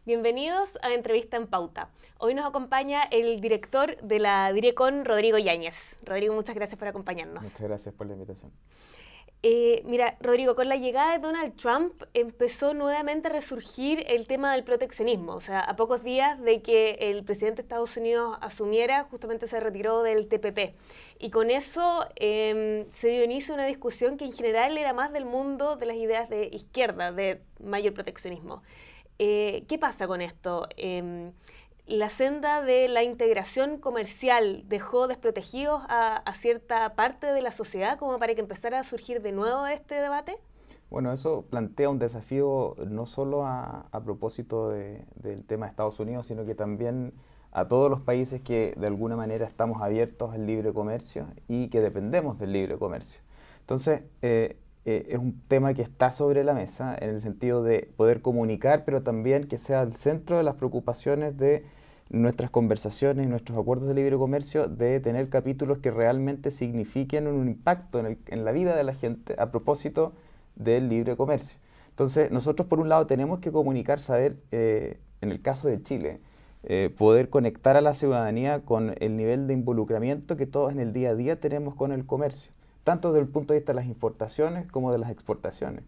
Bienvenidos a Entrevista en Pauta. Hoy nos acompaña el director de la Direcon, Rodrigo Yáñez. Rodrigo, muchas gracias por acompañarnos. Muchas gracias por la invitación. Mira, Rodrigo, con la llegada de Donald Trump empezó nuevamente a resurgir el tema del proteccionismo. O sea, a pocos días de que el presidente de Estados Unidos asumiera, justamente se retiró del TPP. Y con eso se dio inicio a una discusión que en general era más del mundo de las ideas de izquierda, de mayor proteccionismo. ¿Qué pasa con esto? La senda de la integración comercial dejó desprotegidos a cierta parte de la sociedad como para que empezara a surgir de nuevo este debate. Bueno, eso plantea un desafío no solo a propósito del tema de Estados Unidos, sino que también a todos los países que de alguna manera estamos abiertos al libre comercio y que dependemos del libre comercio. Entonces, es un tema que está sobre la mesa en el sentido de poder comunicar, pero también que sea el centro de las preocupaciones de nuestras conversaciones y nuestros acuerdos de libre comercio, de tener capítulos que realmente signifiquen un impacto en la vida de la gente a propósito del libre comercio. Entonces, nosotros por un lado tenemos que comunicar, saber, en el caso de Chile, poder conectar a la ciudadanía con el nivel de involucramiento que todos en el día a día tenemos con el comercio, tanto desde el punto de vista de las importaciones como de las exportaciones.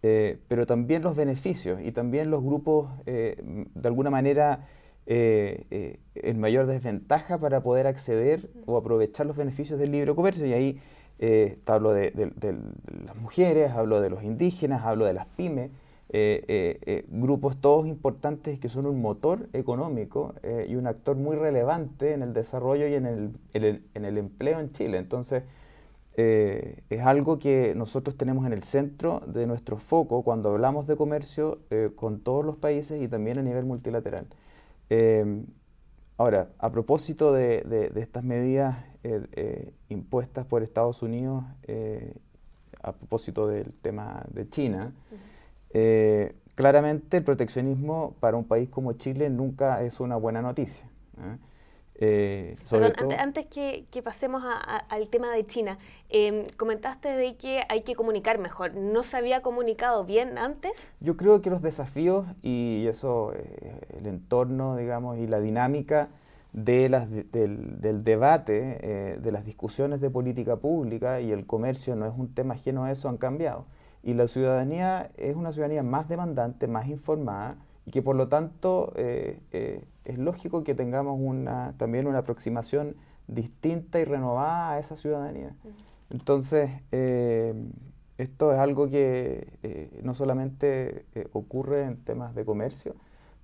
Pero también los beneficios y también los grupos, de alguna manera, en mayor desventaja para poder acceder o aprovechar los beneficios del libre comercio. Y ahí hablo de las mujeres, hablo de los indígenas, hablo de las pymes, grupos todos importantes que son un motor económico y un actor muy relevante en el desarrollo y en el empleo en Chile. Entonces, es algo que nosotros tenemos en el centro de nuestro foco cuando hablamos de comercio con todos los países y también a nivel multilateral. Ahora, a propósito de estas medidas impuestas por Estados Unidos, a propósito del tema de China, claramente el proteccionismo para un país como Chile nunca es una buena noticia. Antes que pasemos al tema de China, comentaste de que hay que comunicar mejor. ¿No se había comunicado bien antes? Yo creo que los desafíos y eso, el entorno, digamos, y la dinámica del debate, de las discusiones de política pública y el comercio no es un tema ajeno a eso, han cambiado. Y la ciudadanía es una ciudadanía más demandante, más informada, y que por lo tanto es lógico que tengamos también una aproximación distinta y renovada a esa ciudadanía. Entonces, esto es algo que no solamente ocurre en temas de comercio,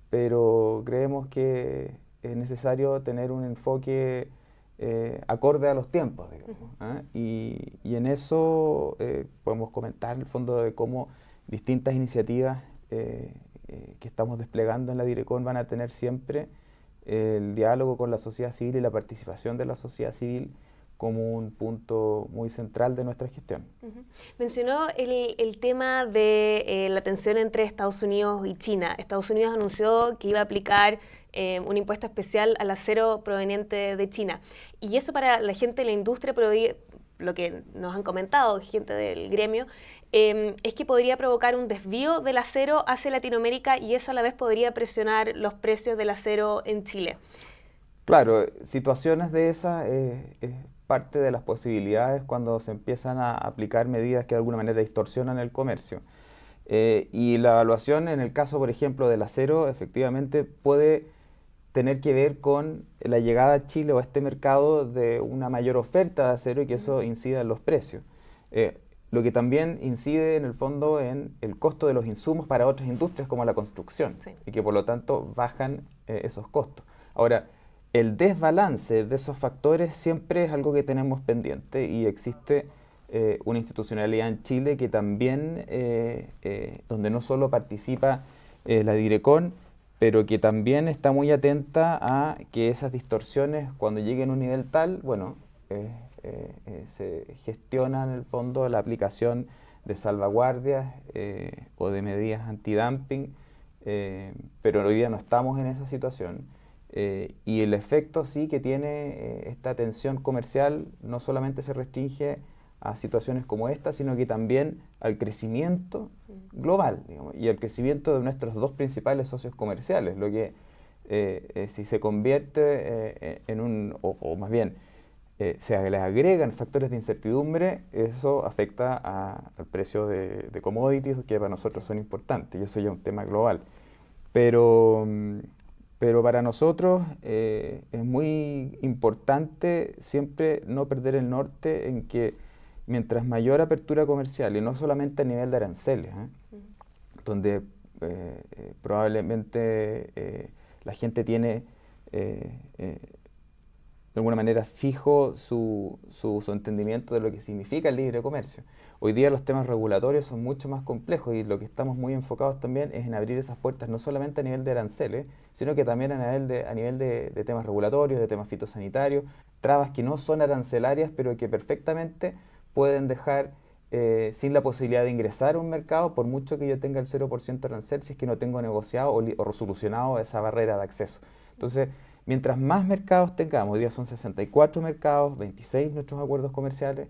pero creemos que es necesario tener un enfoque acorde a los tiempos, digamos, y en eso podemos comentar el fondo de cómo distintas iniciativas que estamos desplegando en la Direcon van a tener siempre el diálogo con la sociedad civil y la participación de la sociedad civil como un punto muy central de nuestra gestión. Mencionó el tema de la tensión entre Estados Unidos y China. Estados Unidos anunció que iba a aplicar un impuesto especial al acero proveniente de China. Y eso para la gente de la industria, lo que nos han comentado, gente del gremio, es que podría provocar un desvío del acero hacia Latinoamérica y eso a la vez podría presionar los precios del acero en Chile. Claro, situaciones de esas es parte de las posibilidades cuando se empiezan a aplicar medidas que de alguna manera distorsionan el comercio. Y la evaluación en el caso, por ejemplo, del acero, efectivamente puede tener que ver con la llegada a Chile o a este mercado de una mayor oferta de acero y que eso incida en los precios. Lo que también incide en el fondo en el costo de los insumos para otras industrias como la construcción, sí, y que por lo tanto bajan esos costos. Ahora, el desbalance de esos factores siempre es algo que tenemos pendiente y existe una institucionalidad en Chile que también, donde no solo participa la Direcon, pero que también está muy atenta a que esas distorsiones, cuando lleguen a un nivel tal, bueno, se gestiona en el fondo la aplicación de salvaguardias o de medidas antidumping, pero hoy día no estamos en esa situación. Y el efecto sí que tiene esta tensión comercial no solamente se restringe a situaciones como esta, sino que también al crecimiento global, digamos, y al crecimiento de nuestros dos principales socios comerciales, lo que si se convierte en o más bien, se le agregan factores de incertidumbre, eso afecta al precio de commodities, que para nosotros son importantes, y eso ya es un tema global. Pero para nosotros es muy importante siempre no perder el norte en que mientras mayor apertura comercial, y no solamente a nivel de aranceles, donde probablemente la gente tiene de alguna manera fijo su entendimiento de lo que significa el libre comercio. Hoy día los temas regulatorios son mucho más complejos y lo que estamos muy enfocados también es en abrir esas puertas no solamente a nivel de aranceles, sino que también a nivel de temas regulatorios, de temas fitosanitarios, trabas que no son arancelarias, pero que perfectamente pueden dejar sin la posibilidad de ingresar a un mercado, por mucho que yo tenga el 0% arancel, si es que no tengo negociado o resolucionado esa barrera de acceso. Entonces, mientras más mercados tengamos, hoy día son 64 mercados, 26 nuestros acuerdos comerciales,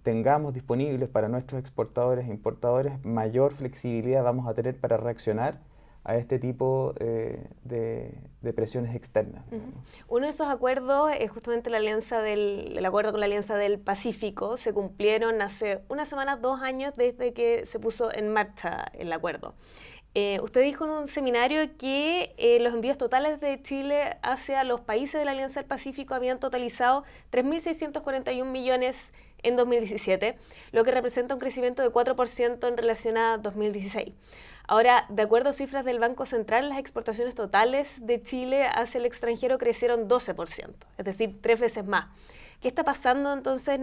tengamos disponibles para nuestros exportadores e importadores, mayor flexibilidad vamos a tener para reaccionar a este tipo de presiones externas. Uno de esos acuerdos es justamente el acuerdo con la Alianza del Pacífico. Se cumplieron hace una semana, 2 años desde que se puso en marcha el acuerdo. Usted dijo en un seminario que los envíos totales de Chile hacia los países de la Alianza del Pacífico habían totalizado 3.641 millones en 2017, lo que representa un crecimiento de 4% en relación a 2016. Ahora, de acuerdo a cifras del Banco Central, las exportaciones totales de Chile hacia el extranjero crecieron 12%, es decir, 3 veces más. ¿Qué está pasando entonces?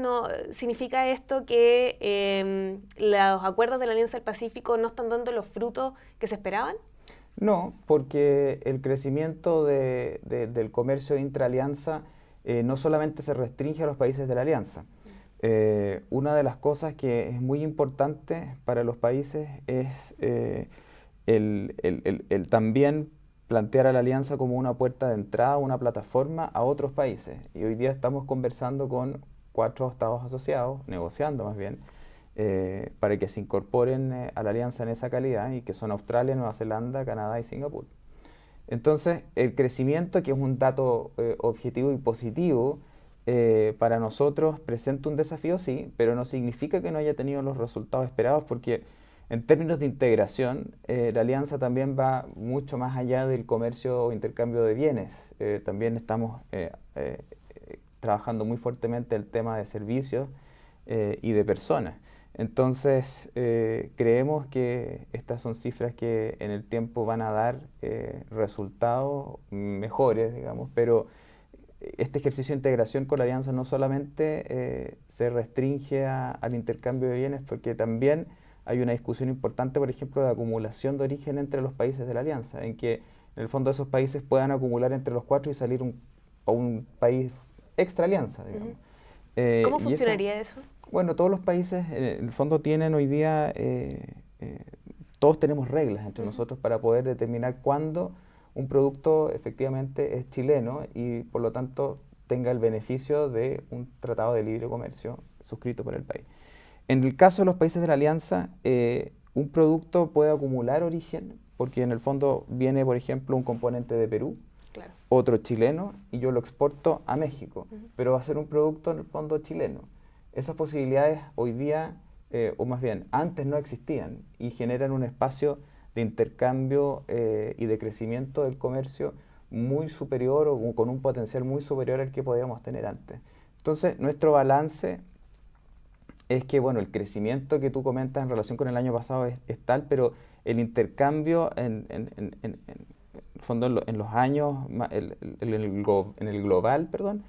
¿Significa esto que los acuerdos de la Alianza del Pacífico no están dando los frutos que se esperaban? No, porque el crecimiento del comercio intraalianza no solamente se restringe a los países de la alianza. Una de las cosas que es muy importante para los países es el también plantear a la alianza como una puerta de entrada, una plataforma a otros países. Y hoy día estamos conversando con 4 estados asociados, negociando más bien, para que se incorporen a la alianza en esa calidad, y que son Australia, Nueva Zelanda, Canadá y Singapur. Entonces, el crecimiento, que es un dato objetivo y positivo, para nosotros presenta un desafío, sí, pero no significa que no haya tenido los resultados esperados, porque en términos de integración, la alianza también va mucho más allá del comercio o intercambio de bienes. También estamos trabajando muy fuertemente el tema de servicios y de personas. Entonces, creemos que estas son cifras que en el tiempo van a dar resultados mejores, digamos, pero este ejercicio de integración con la alianza no solamente se restringe al intercambio de bienes, porque también hay una discusión importante, por ejemplo, de acumulación de origen entre los países de la alianza, en que en el fondo esos países puedan acumular entre los 4 y salir a un país extra alianza, digamos. ¿Cómo funcionaría eso? Bueno, todos los países en el fondo tienen hoy día, todos tenemos reglas entre nosotros para poder determinar cuándo un producto efectivamente es chileno y por lo tanto tenga el beneficio de un tratado de libre comercio suscrito por el país. En el caso de los países de la alianza, un producto puede acumular origen porque en el fondo viene, por ejemplo, un componente de Perú, claro, otro chileno, y yo lo exporto a México, pero va a ser un producto en el fondo chileno. Esas posibilidades hoy día, o más bien antes, no existían y generan un espacio de intercambio y de crecimiento del comercio muy superior o con un potencial muy superior al que podíamos tener antes. Entonces, nuestro balance es que, bueno, el crecimiento que tú comentas en relación con el año pasado es tal, pero el intercambio en los años, en el global, perdón,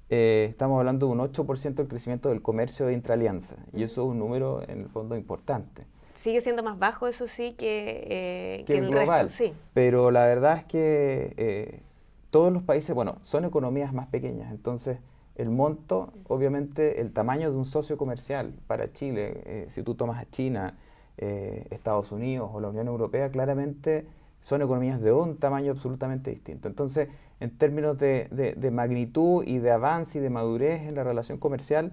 estamos hablando de un 8% del crecimiento del comercio de intraalianza, y eso es un número en el fondo importante. Sigue siendo más bajo, eso sí, que el global, resto, sí. Pero la verdad es que todos los países, bueno, son economías más pequeñas, entonces el monto, obviamente el tamaño de un socio comercial para Chile, si tú tomas a China, Estados Unidos o la Unión Europea, claramente son economías de un tamaño absolutamente distinto. Entonces, en términos de magnitud y de avance y de madurez en la relación comercial,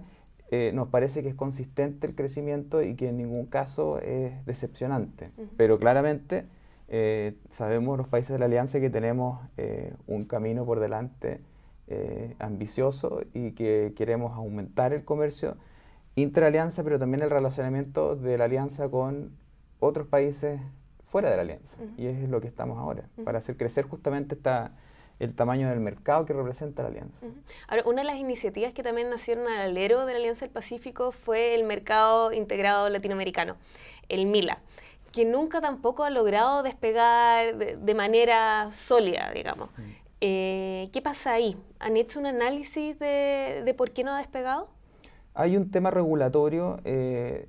nos parece que es consistente el crecimiento y que en ningún caso es decepcionante. Pero claramente sabemos los países de la Alianza que tenemos un camino por delante ambicioso y que queremos aumentar el comercio intra-alianza, pero también el relacionamiento de la Alianza con otros países fuera de la Alianza. Y es lo que estamos ahora, para hacer crecer justamente el tamaño del mercado que representa la Alianza. Ahora, una de las iniciativas que también nacieron al alero de la Alianza del Pacífico fue el Mercado Integrado Latinoamericano, el MILA, que nunca tampoco ha logrado despegar de manera sólida, digamos. ¿Qué pasa ahí? ¿Han hecho un análisis de por qué no ha despegado? Hay un tema regulatorio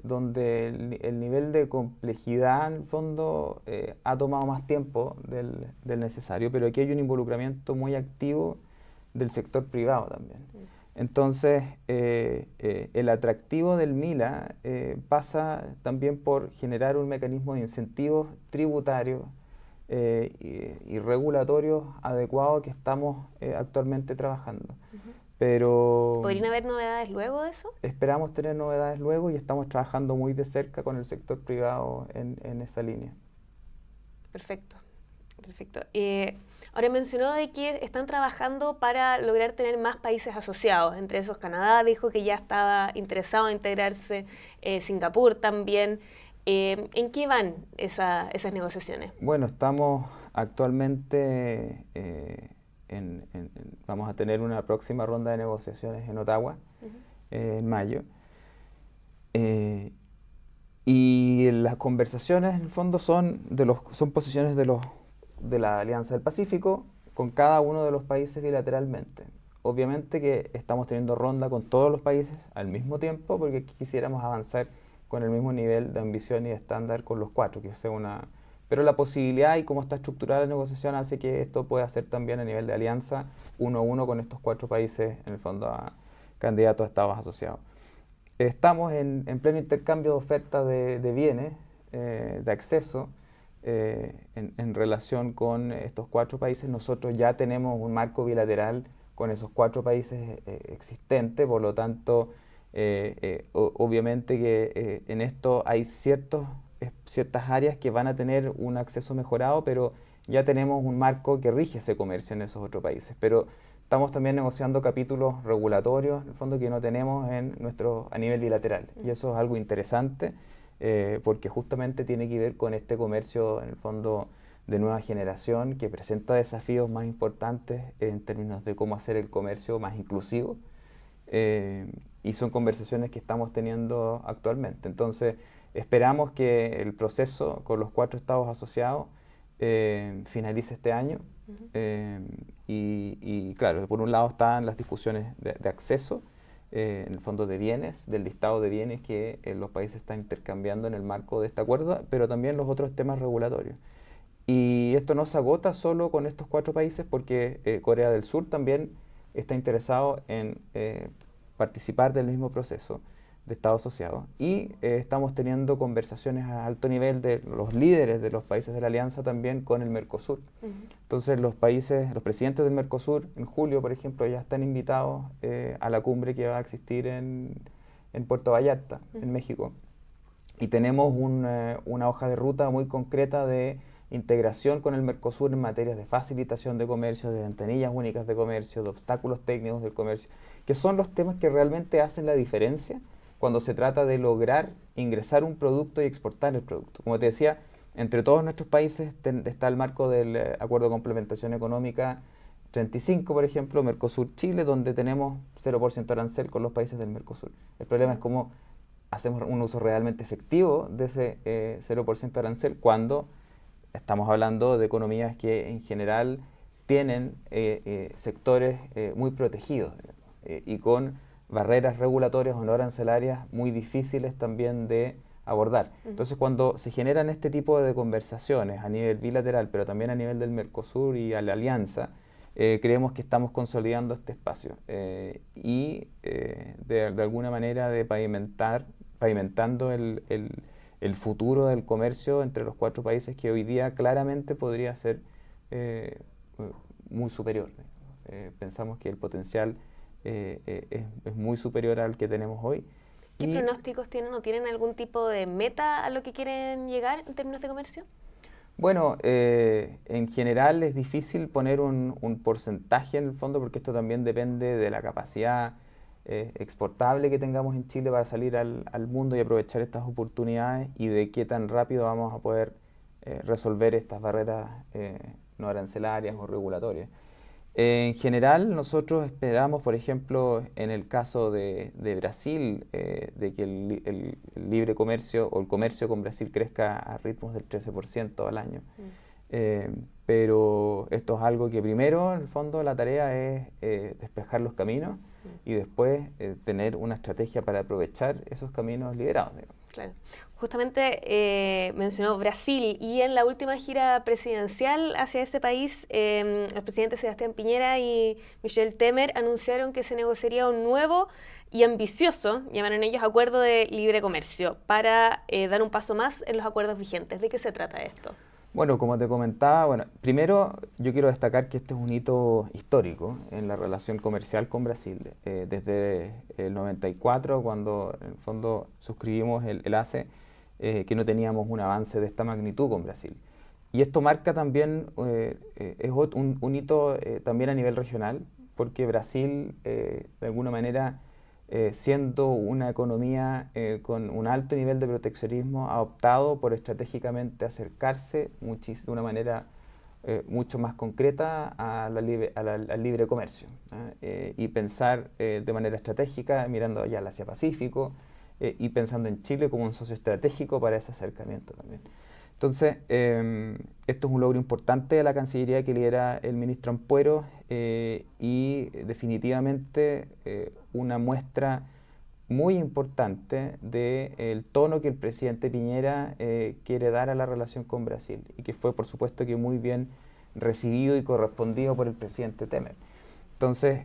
donde el nivel de complejidad, en el fondo, ha tomado más tiempo del necesario, pero aquí hay un involucramiento muy activo del sector privado también. Entonces, el atractivo del MILA pasa también por generar un mecanismo de incentivos tributarios y regulatorios adecuados que estamos actualmente trabajando. Pero ¿podrían haber novedades luego de eso? Esperamos tener novedades luego y estamos trabajando muy de cerca con el sector privado en esa línea. Perfecto, perfecto. Ahora mencionó de que están trabajando para lograr tener más países asociados, entre esos Canadá dijo que ya estaba interesado en integrarse, Singapur también. ¿En qué van esas negociaciones? Bueno, estamos actualmente... vamos a tener una próxima ronda de negociaciones en Ottawa en mayo. Y las conversaciones, en el fondo, son posiciones de la Alianza del Pacífico con cada uno de los países bilateralmente. Obviamente que estamos teniendo ronda con todos los países al mismo tiempo porque quisiéramos avanzar con el mismo nivel de ambición y de estándar con los cuatro, que sea una... Pero la posibilidad y cómo está estructurada la negociación hace que esto pueda ser también a nivel de alianza, uno a uno con estos cuatro países, en el fondo, candidatos a estados asociados. Estamos en pleno intercambio de ofertas de bienes, de acceso, en relación con estos cuatro países. Nosotros ya tenemos un marco bilateral con esos cuatro países existente, por lo tanto, obviamente que en esto hay ciertas áreas que van a tener un acceso mejorado, pero ya tenemos un marco que rige ese comercio en esos otros países. Pero estamos también negociando capítulos regulatorios, en el fondo, que no tenemos a nivel bilateral. Y eso es algo interesante, porque justamente tiene que ver con este comercio, en el fondo, de nueva generación, que presenta desafíos más importantes en términos de cómo hacer el comercio más inclusivo. Y son conversaciones que estamos teniendo actualmente. Entonces, esperamos que el proceso con los cuatro estados asociados finalice este año. Y claro, por un lado están las discusiones de acceso, en el fondo de bienes, del listado de bienes que los países están intercambiando en el marco de este acuerdo, pero también los otros temas regulatorios. Y esto no se agota solo con estos cuatro países porque Corea del Sur también está interesado en participar del mismo proceso de Estado asociado y estamos teniendo conversaciones a alto nivel de los líderes de los países de la Alianza también con el Mercosur. Entonces los presidentes del Mercosur en julio, por ejemplo, ya están invitados a la cumbre que va a existir en Puerto Vallarta, en México. Y tenemos una hoja de ruta muy concreta de integración con el Mercosur en materias de facilitación de comercio, de ventanillas únicas de comercio, de obstáculos técnicos del comercio, que son los temas que realmente hacen la diferencia cuando se trata de lograr ingresar un producto y exportar el producto. Como te decía, entre todos nuestros países está el marco del Acuerdo de Complementación Económica 35, por ejemplo, Mercosur-Chile, donde tenemos 0% arancel con los países del Mercosur. El problema es cómo hacemos un uso realmente efectivo de ese 0% arancel cuando estamos hablando de economías que en general tienen sectores muy protegidos y con barreras regulatorias o no arancelarias muy difíciles también de abordar. Entonces, cuando se generan este tipo de conversaciones a nivel bilateral, pero también a nivel del Mercosur y a la Alianza, creemos que estamos consolidando este espacio y de alguna manera de pavimentando el futuro del comercio entre los cuatro países que hoy día claramente podría ser muy superior. Pensamos que el potencial es muy superior al que tenemos hoy. ¿Qué pronósticos tienen o tienen algún tipo de meta a lo que quieren llegar en términos de comercio? Bueno, en general es difícil poner un porcentaje en el fondo porque esto también depende de la capacidad exportable que tengamos en Chile para salir al mundo y aprovechar estas oportunidades y de qué tan rápido vamos a poder resolver estas barreras no arancelarias o regulatorias. En general, nosotros esperamos, por ejemplo, en el caso de Brasil, de que el libre comercio o el comercio con Brasil crezca a ritmos del 13% al año. Pero esto es algo que primero, en el fondo, la tarea es despejar los caminos y después tener una estrategia para aprovechar esos caminos liberados, digamos. Claro. Justamente mencionó Brasil y en la última gira presidencial hacia ese país, los presidentes Sebastián Piñera y Michel Temer anunciaron que se negociaría un nuevo y ambicioso, llamaron ellos, acuerdo de libre comercio para dar un paso más en los acuerdos vigentes. ¿De qué se trata esto? Bueno, como te comentaba, bueno, primero yo quiero destacar que este es un hito histórico en la relación comercial con Brasil. Desde el 94, cuando en el fondo suscribimos el ACE, que no teníamos un avance de esta magnitud con Brasil. Y esto marca también, es un hito también a nivel regional, porque Brasil, de alguna manera, siendo una economía con un alto nivel de proteccionismo, ha optado por estratégicamente acercarse de una manera mucho más concreta al libre comercio, y pensar de manera estratégica, mirando allá al Asia-Pacífico y pensando en Chile como un socio estratégico para ese acercamiento también. Entonces, esto es un logro importante de la Cancillería que lidera el ministro Ampuero y definitivamente una muestra muy importante del tono que el presidente Piñera quiere dar a la relación con Brasil y que fue, por supuesto, que muy bien recibido y correspondido por el presidente Temer. Entonces,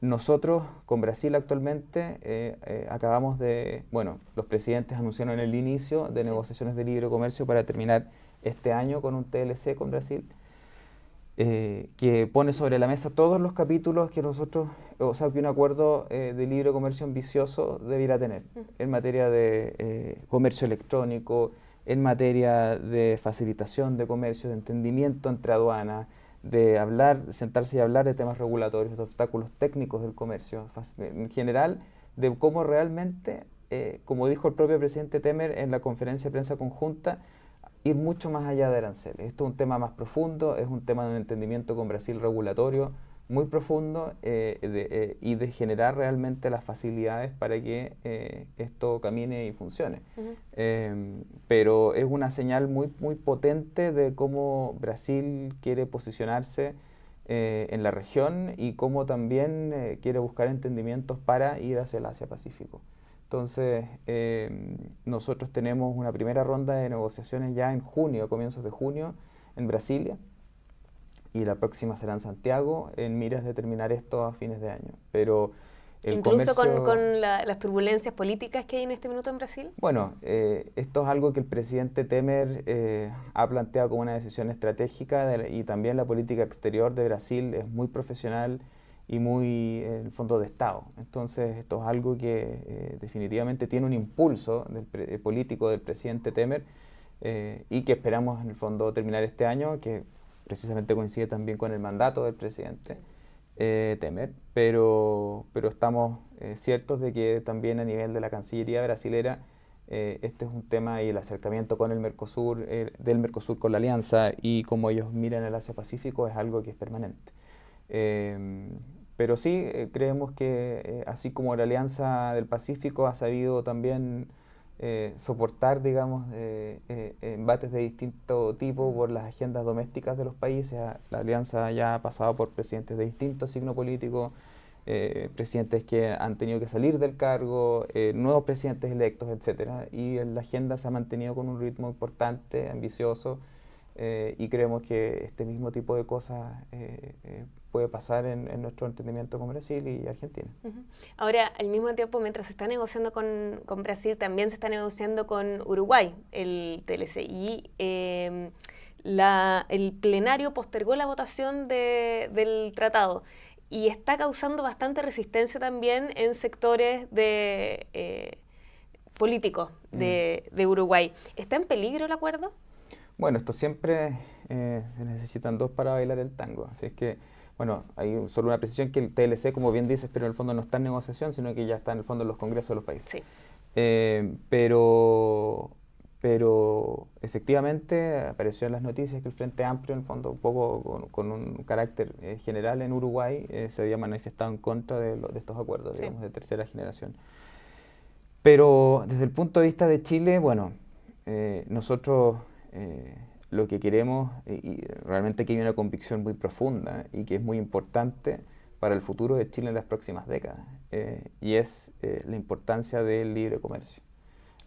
nosotros con Brasil actualmente acabamos de, bueno, los presidentes anunciaron el inicio de negociaciones de libre comercio para terminar este año con un TLC con Brasil, que pone sobre la mesa todos los capítulos que nosotros, o sea, que un acuerdo de libre comercio ambicioso debiera tener en materia de comercio electrónico, en materia de facilitación de comercio, de entendimiento entre aduanas, de sentarse y hablar de temas regulatorios, de obstáculos técnicos del comercio, en general, de cómo realmente, como dijo el propio presidente Temer en la conferencia de prensa conjunta, ir mucho más allá de aranceles. Esto es un tema más profundo, es un tema de un entendimiento con Brasil regulatorio muy profundo y de generar realmente las facilidades para que esto camine y funcione. Pero es una señal muy, muy potente de cómo Brasil quiere posicionarse en la región y cómo también quiere buscar entendimientos para ir hacia el Asia-Pacífico. Entonces, nosotros tenemos una primera ronda de negociaciones ya en junio, a comienzos de junio, en Brasilia, y la próxima será en Santiago, en miras de terminar esto a fines de año. Pero el incluso comercio, con las turbulencias políticas que hay en este minuto en Brasil. Bueno, esto es algo que el presidente Temer ha planteado como una decisión estratégica y también la política exterior de Brasil es muy profesional y muy, en el fondo, de Estado. Entonces, esto es algo que definitivamente tiene un impulso político del presidente Temer y que esperamos, en el fondo, terminar este año, que precisamente coincide también con el mandato del presidente Temer, pero estamos ciertos de que también a nivel de la Cancillería brasilera este es un tema y el acercamiento con el Mercosur, del Mercosur con la Alianza y cómo ellos miran el Asia-Pacífico es algo que es permanente. Pero sí, creemos que así como la Alianza del Pacífico ha sabido también soportar, digamos, embates de distinto tipo por las agendas domésticas de los países. La Alianza ya ha pasado por presidentes de distinto signo político, presidentes que han tenido que salir del cargo, nuevos presidentes electos, etcétera, y la agenda se ha mantenido con un ritmo importante, ambicioso, y creemos que este mismo tipo de cosas puede pasar en nuestro entendimiento con Brasil y Argentina. Ahora, al mismo tiempo, mientras se está negociando con Brasil, también se está negociando con Uruguay el TLC. Y el plenario postergó la votación del tratado. y está causando bastante resistencia también en sectores políticos de Uruguay. ¿Está en peligro el acuerdo? Bueno, esto siempre se necesitan dos para bailar el tango. Así es que, bueno, hay solo una precisión que el TLC, como bien dices, pero en el fondo no está en negociación, sino que ya está en el fondo en los congresos de los países. Sí. Pero efectivamente apareció en las noticias que el Frente Amplio, en el fondo, un poco con un carácter general en Uruguay, se había manifestado en contra de estos acuerdos, Sí. digamos, de tercera generación. Pero desde el punto de vista de Chile, bueno, nosotros lo que queremos, y realmente que hay una convicción muy profunda y que es muy importante para el futuro de Chile en las próximas décadas, y es la importancia del libre comercio,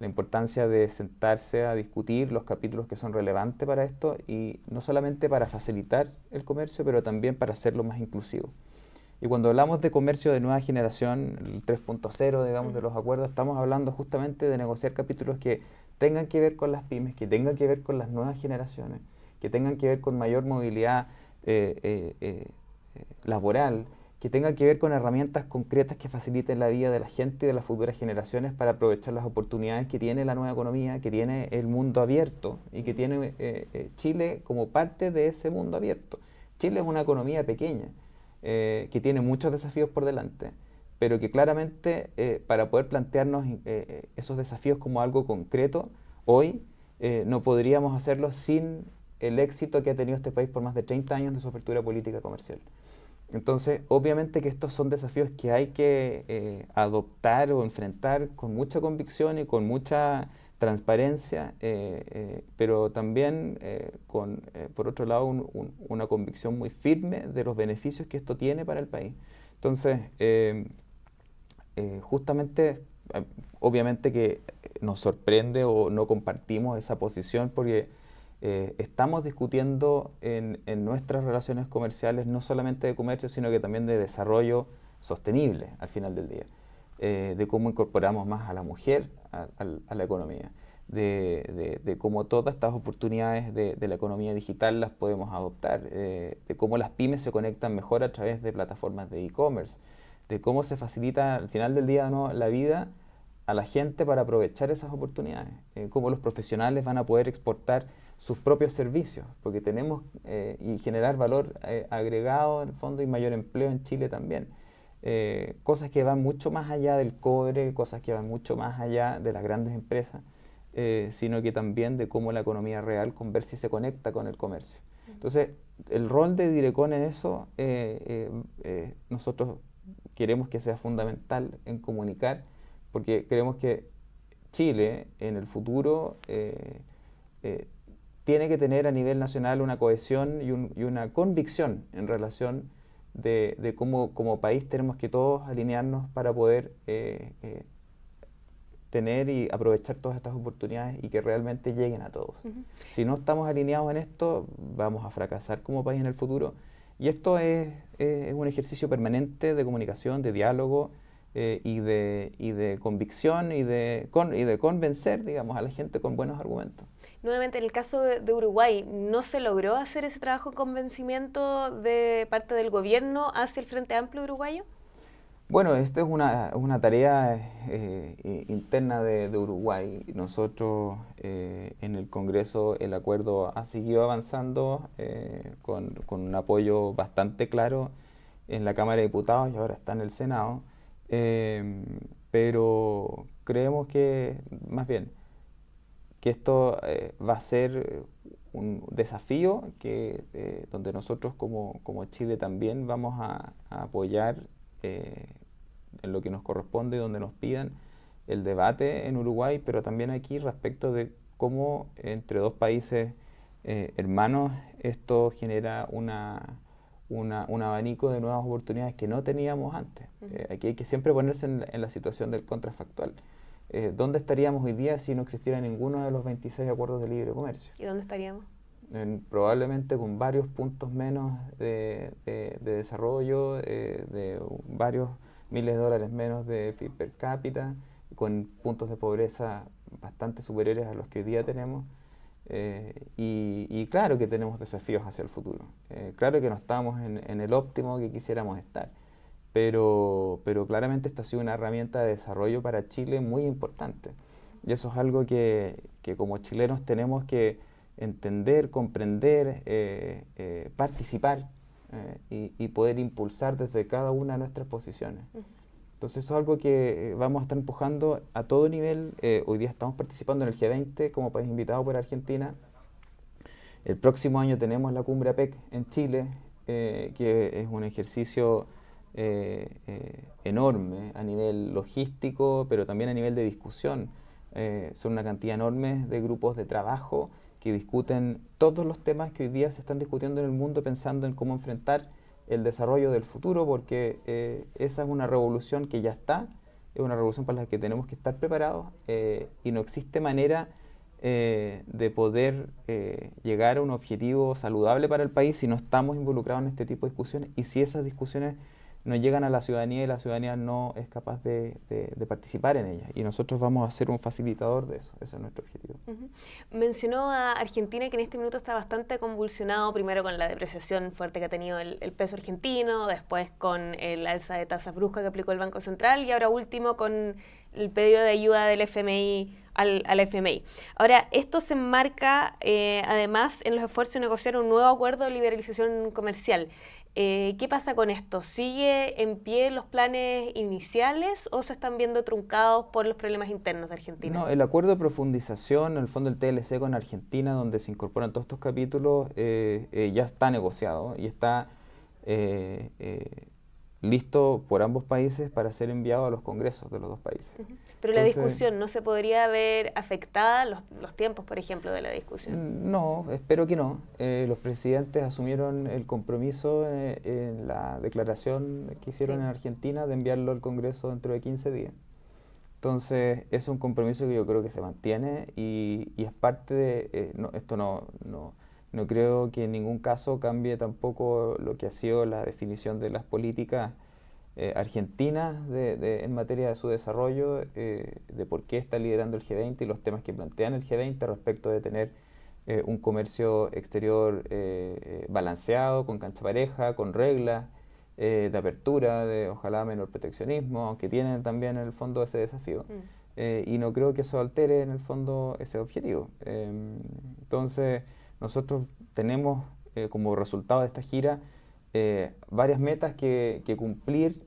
la importancia de sentarse a discutir los capítulos que son relevantes para esto, y no solamente para facilitar el comercio, pero también para hacerlo más inclusivo. Y cuando hablamos de comercio de nueva generación, el 3.0, digamos, de los acuerdos, estamos hablando justamente de negociar capítulos que tengan que ver con las pymes, que tengan que ver con las nuevas generaciones, que tengan que ver con mayor movilidad laboral, que tengan que ver con herramientas concretas que faciliten la vida de la gente y de las futuras generaciones para aprovechar las oportunidades que tiene la nueva economía, que tiene el mundo abierto y que tiene Chile como parte de ese mundo abierto. Chile es una economía pequeña, que tiene muchos desafíos por delante, pero que claramente para poder plantearnos esos desafíos como algo concreto, hoy no podríamos hacerlo sin el éxito que ha tenido este país por más de 30 años de su apertura política comercial. Entonces, obviamente que estos son desafíos que hay que adoptar o enfrentar con mucha convicción y con mucha transparencia, pero también por otro lado, una convicción muy firme de los beneficios que esto tiene para el país. Entonces, justamente, obviamente que nos sorprende o no compartimos esa posición porque estamos discutiendo en nuestras relaciones comerciales no solamente de comercio, sino que también de desarrollo sostenible al final del día, de cómo incorporamos más a la mujer a la economía, de cómo todas estas oportunidades de la economía digital las podemos adoptar, de cómo las pymes se conectan mejor a través de plataformas de e-commerce, de cómo se facilita al final del día, ¿no?, la vida a la gente para aprovechar esas oportunidades, cómo los profesionales van a poder exportar sus propios servicios, porque tenemos y generar valor agregado en el fondo y mayor empleo en Chile también. Cosas que van mucho más allá del cobre, cosas que van mucho más allá de las grandes empresas, sino que también de cómo la economía real conversa y se conecta con el comercio. Entonces, el rol de Direcon en eso, nosotros queremos que sea fundamental en comunicar, porque creemos que Chile en el futuro tiene que tener a nivel nacional una cohesión y una convicción en relación de cómo como país tenemos que todos alinearnos para poder tener y aprovechar todas estas oportunidades y que realmente lleguen a todos. Si no estamos alineados en esto, vamos a fracasar como país en el futuro. Y esto es un ejercicio permanente de comunicación, de diálogo y de convicción y de convencer, digamos, a la gente con buenos argumentos. Nuevamente, en el caso de Uruguay, ¿no se logró hacer ese trabajo de convencimiento de parte del gobierno hacia el Frente Amplio uruguayo? Bueno, esta es una tarea interna de Uruguay. Nosotros en el Congreso el acuerdo ha seguido avanzando con un apoyo bastante claro en la Cámara de Diputados y ahora está en el Senado. Pero creemos que, más bien, que esto va a ser un desafío donde nosotros como Chile también vamos a apoyar en lo que nos corresponde y donde nos pidan el debate en Uruguay, pero también aquí respecto de cómo entre dos países hermanos esto genera un abanico de nuevas oportunidades que no teníamos antes. Aquí hay que siempre ponerse en la situación del contrafactual. ¿Dónde estaríamos hoy día si no existiera ninguno de los 26 acuerdos de libre comercio? ¿Y dónde estaríamos? Probablemente con varios puntos menos de desarrollo, de varios miles de dólares menos de PIB per cápita, con puntos de pobreza bastante superiores a los que hoy día tenemos. Y claro que tenemos desafíos hacia el futuro. Claro que no estamos en el óptimo que quisiéramos estar. Pero claramente esta ha sido una herramienta de desarrollo para Chile muy importante. Y eso es algo que como chilenos tenemos que entender, comprender, participar y poder impulsar desde cada una de nuestras posiciones. Entonces eso es algo que vamos a estar empujando a todo nivel. Hoy día estamos participando en el G20 como país invitado por Argentina. El próximo año tenemos la cumbre APEC en Chile, que es un ejercicio enorme a nivel logístico, pero también a nivel de discusión. Son una cantidad enorme de grupos de trabajo que discuten todos los temas que hoy día se están discutiendo en el mundo, pensando en cómo enfrentar el desarrollo del futuro, porque esa es una revolución que ya está, es una revolución para la que tenemos que estar preparados y no existe manera de poder llegar a un objetivo saludable para el país si no estamos involucrados en este tipo de discusiones y si esas discusiones no llegan a la ciudadanía y la ciudadanía no es capaz de participar en ellas. Y nosotros vamos a ser un facilitador de eso, ese es nuestro objetivo. Mencionó a Argentina, que en este minuto está bastante convulsionado, primero con la depreciación fuerte que ha tenido el peso argentino, después con el alza de tasas brusca que aplicó el Banco Central y ahora último con el pedido de ayuda del FMI al FMI. Ahora, esto se enmarca además en los esfuerzos de negociar un nuevo acuerdo de liberalización comercial. ¿Qué pasa con esto? ¿Sigue en pie los planes iniciales o se están viendo truncados por los problemas internos de Argentina? No, el acuerdo de profundización, en el fondo el TLC con Argentina, donde se incorporan todos estos capítulos, ya está negociado y está listo por ambos países para ser enviado a los congresos de los dos países. Pero entonces, la discusión, ¿no se podría ver afectada los tiempos, por ejemplo, de la discusión? No, espero que no. Los presidentes asumieron el compromiso en la declaración que hicieron en Argentina de enviarlo al Congreso dentro de 15 días. Entonces, es un compromiso que yo creo que se mantiene y es parte de... esto no creo que en ningún caso cambie tampoco lo que ha sido la definición de las políticas argentinas en materia de su desarrollo, de por qué está liderando el G20 y los temas que plantean el G20 respecto de tener un comercio exterior balanceado, con cancha pareja, con reglas de apertura, de ojalá menor proteccionismo, aunque tienen también en el fondo ese desafío. Y no creo que eso altere en el fondo ese objetivo. Entonces, nosotros tenemos como resultado de esta gira varias metas que cumplir,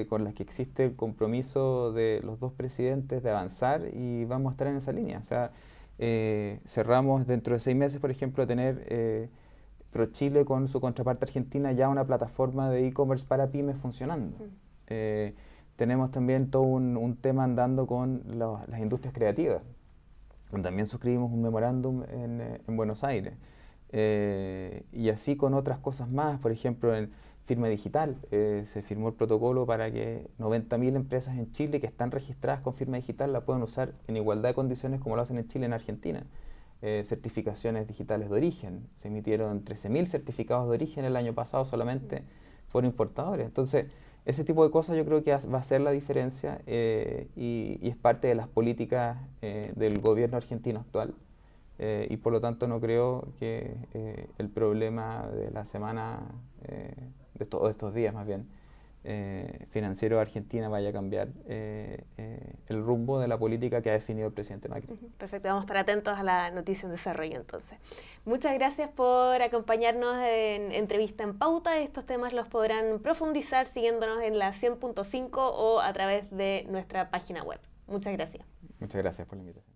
con las que existe el compromiso de los dos presidentes de avanzar y vamos a estar en esa línea. O sea, cerramos dentro de 6 meses, por ejemplo, tener ProChile con su contraparte argentina ya una plataforma de e-commerce para pymes funcionando. Tenemos también todo un tema andando con las industrias creativas. También suscribimos un memorándum en Buenos Aires. Y así con otras cosas más, por ejemplo en firma digital, se firmó el protocolo para que 90.000 empresas en Chile que están registradas con firma digital la puedan usar en igualdad de condiciones como lo hacen en Chile en Argentina. Certificaciones digitales de origen, se emitieron 13.000 certificados de origen el año pasado solamente por importadores. Entonces, ese tipo de cosas yo creo que va a ser la diferencia y es parte de las políticas del gobierno argentino actual. Y por lo tanto no creo que el problema de la semana, de todos estos días más bien, financiero de Argentina vaya a cambiar el rumbo de la política que ha definido el presidente Macri. Perfecto, vamos a estar atentos a la noticia en desarrollo entonces. Muchas gracias por acompañarnos en Entrevista en Pauta. Estos temas los podrán profundizar siguiéndonos en la 100.5 o a través de nuestra página web. Muchas gracias. Muchas gracias por la invitación.